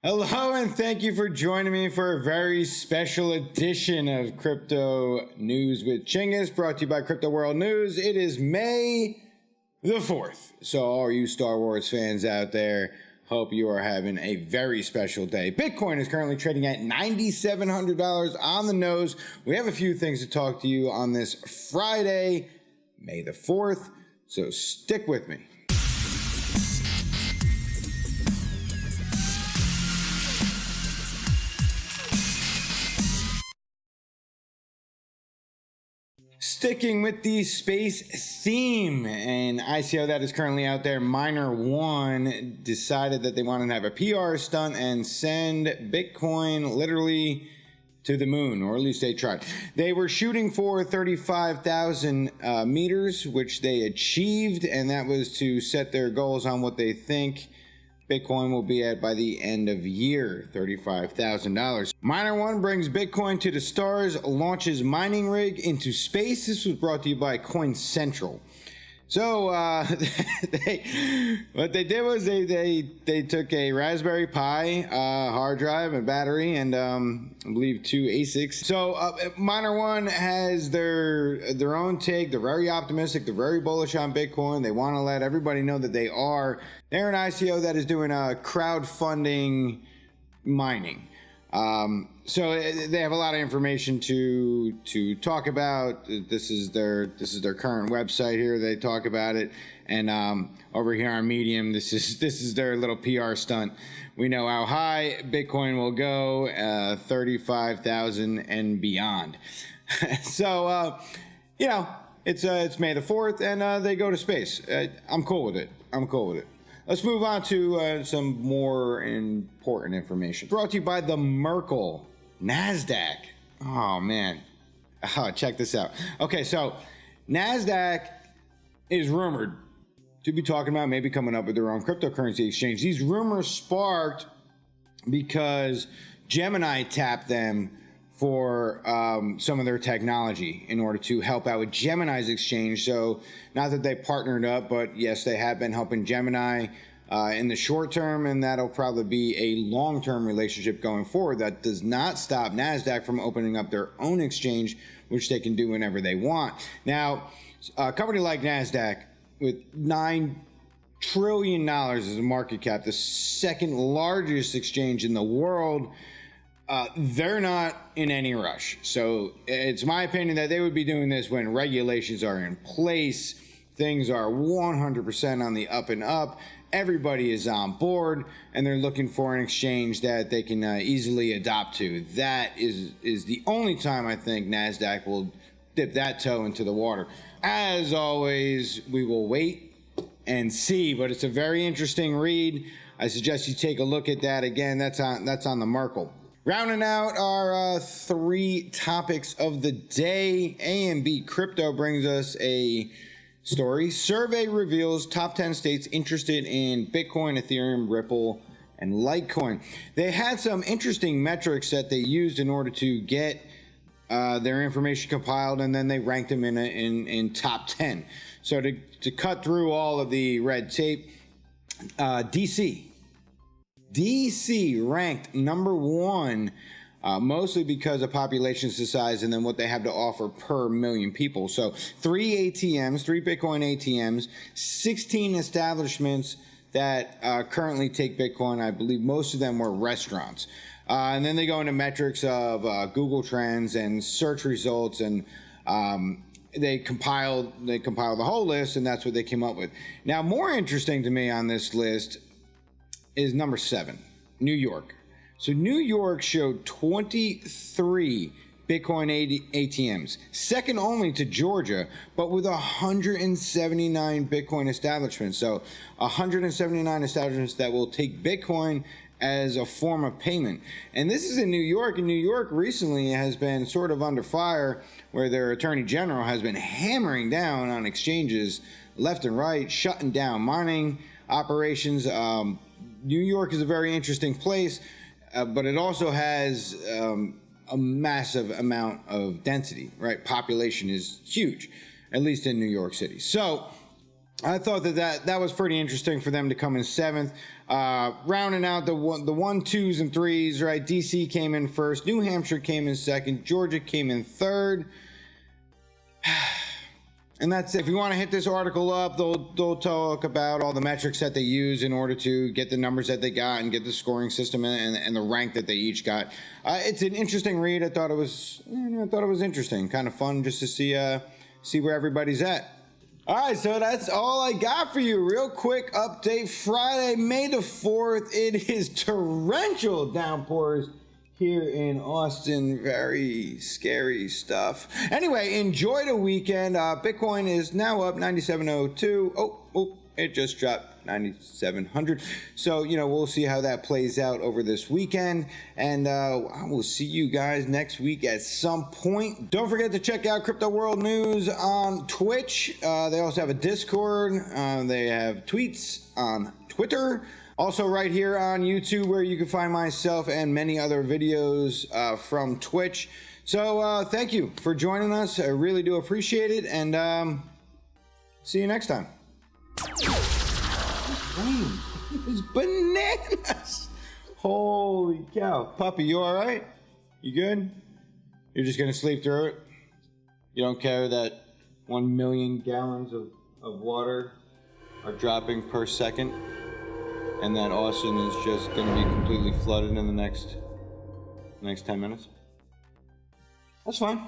Hello, and thank you for joining me for a very special edition of Crypto News with Chingas, brought to you by Crypto World News. It is May the 4th. So all you Star Wars fans out there, hope you are having a very special day. Bitcoin is currently trading at $9,700 on the nose. We have a few things to talk to you on this Friday, May the 4th. So stick with me. Sticking with the space theme, and ICO that is currently out there, Miner One decided that they wanted to have a PR stunt and send Bitcoin literally to the moon, or at least they tried. They were shooting for 35,000 meters, which they achieved, and that was to set their goals on what they think Bitcoin will be at by the end of year, $35,000. Miner One brings Bitcoin to the stars, launches mining rig into space. This was brought to you by Coin Central. So what they did was they took a Raspberry Pi hard drive and battery and I believe 2 ASICs. So Miner One has their own take. They're very optimistic. They're very bullish on Bitcoin. They want to let everybody know that they're an ICO that is doing crowdfunding mining. So they have a lot of information to talk about. This is their current website here. They talk about it, and over here on Medium, this is their little PR stunt. We know how high Bitcoin will go, 35,000 and beyond. So you know, it's May the 4th, and they go to space. I'm cool with it. Let's move on to some more important information. Brought to you by the Merkle Nasdaq. Oh man, check this out. Okay, so Nasdaq is rumored to be talking about maybe coming up with their own cryptocurrency exchange. These rumors sparked because Gemini tapped them for some of their technology in order to help out with Gemini's exchange. So not that they partnered up, but yes, they have been helping Gemini in the short term, and that'll probably be a long-term relationship going forward. That does not stop Nasdaq from opening up their own exchange, which they can do whenever they want. Now, a company like Nasdaq with $9 trillion as a market cap, the second largest exchange in the world, they're not in any rush. So it's my opinion that they would be doing this when regulations are in place, things are 100% on the up and up, everybody is on board, and they're looking for an exchange that they can easily adopt to. That is the only time I think Nasdaq will dip that toe into the water. As always, we will wait and see, but it's a very interesting read. I suggest you take a look at that. Again, that's on the Merkle. Rounding out our 3 topics of the day, A&B Crypto brings us a story. Survey reveals top 10 states interested in Bitcoin, Ethereum, Ripple, and Litecoin. They had some interesting metrics that they used in order to get their information compiled, and then they ranked them in top 10. So to cut through all of the red tape, DC ranked number 1, mostly because of population size and then what they have to offer per million people. So 3 Bitcoin ATMs, 16 establishments that currently take Bitcoin. I believe most of them were restaurants. And then they go into metrics of Google Trends and search results, and they compiled the whole list, and that's what they came up with. Now, more interesting to me on this list is number 7, New York. So New York showed 23 Bitcoin ATMs, second only to Georgia, but with 179 Bitcoin establishments. So 179 establishments that will take Bitcoin as a form of payment. And this is in New York, and New York recently has been sort of under fire, where their attorney general has been hammering down on exchanges left and right, shutting down mining operations. New York is a very interesting place, but it also has a massive amount of density, right? Population is huge, at least in New York City. So I thought that was pretty interesting for them to come in 7th. Rounding out the 1, 2s, and 3s, right? DC came in 1st, New Hampshire came in 2nd, Georgia came in 3rd. And that's it. If you want to hit this article up, they'll talk about all the metrics that they use in order to get the numbers that they got and get the scoring system and the rank that they each got. It's an interesting read. I thought it was interesting, kind of fun just to see where everybody's at. All right, so that's all I got for you. Real quick update. Friday, May the 4th. It is torrential downpours here in Austin. Very scary stuff. Anyway, enjoy the weekend. Bitcoin is now up 97.02. Oh, it just dropped 9,700. So, we'll see how that plays out over this weekend. And I will see you guys next week at some point. Don't forget to check out Crypto World News on Twitch. They also have a Discord. They have tweets on Twitter. Also right here on YouTube, where you can find myself and many other videos from Twitch. So thank you for joining us. I really do appreciate it. And see you next time. Rain. It's bananas. Holy cow. Puppy, you all right? You good? You're just going to sleep through it? You don't care that 1 million gallons of water are dropping per second? And that Austin is just going to be completely flooded in the next 10 minutes? That's fine.